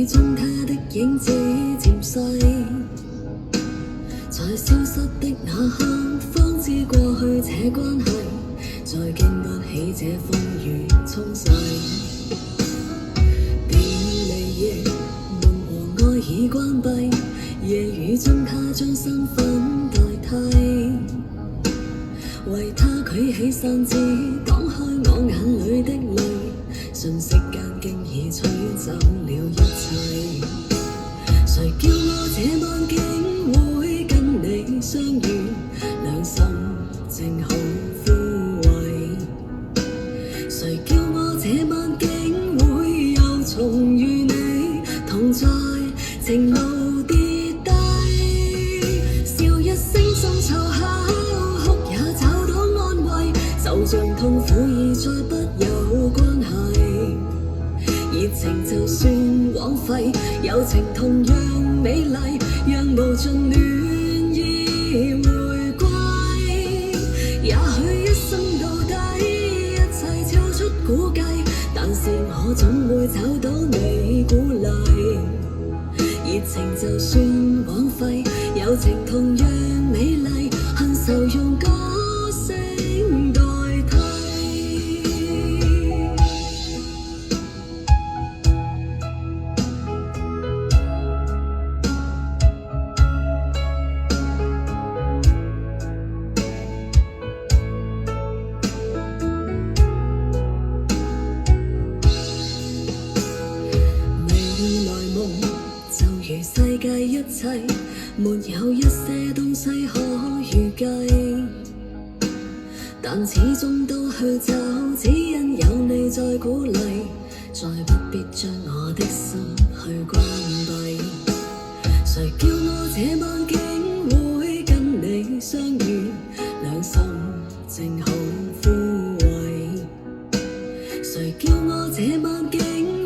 雨中他的影子漸細，在消失的那刻，方知過去這關係，再經不起這風雨沖洗。別離夜，夢和愛已關閉，夜雨中他將身份代替，為他舉起傘子擋開我眼裏的淚，瞬息間經已吹走了一切。誰叫我這晚竟會跟你相遇，兩心正好枯萎。誰叫我這晚竟會又重遇你，同在情路跌低，笑一聲中湊巧，哭也找到安慰，就像痛苦已再不有關係。熱情就算枉費，友情同樣美麗，讓無盡暖意回歸。也許一生到底，一切超出估計，但是我總會找到你鼓勵。熱情就算枉費，友情同樣美麗，恨愁用歌聲代替。世界一切沒有一些東西可預計，但始終都去找，只因有你在鼓勵，再不必將我的心去關閉。誰叫我這晚竟會跟你相遇，兩心正好枯萎。誰叫我這晚竟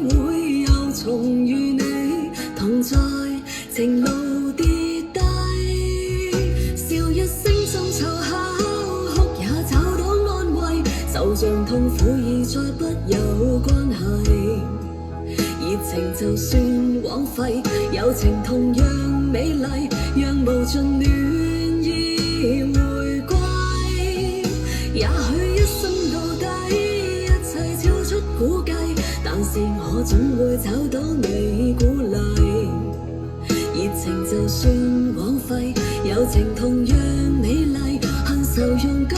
會又重遇你，同在情路跌低，笑一聲中湊巧，哭也找到安慰，就像痛苦已再不有關係。熱情就算枉費，友情同樣美麗，讓無盡暖意回歸。也許一生到底，一切超出估計，但是我總會找到你鼓勵。熱情就算枉費，友情同樣美麗，恨愁用歌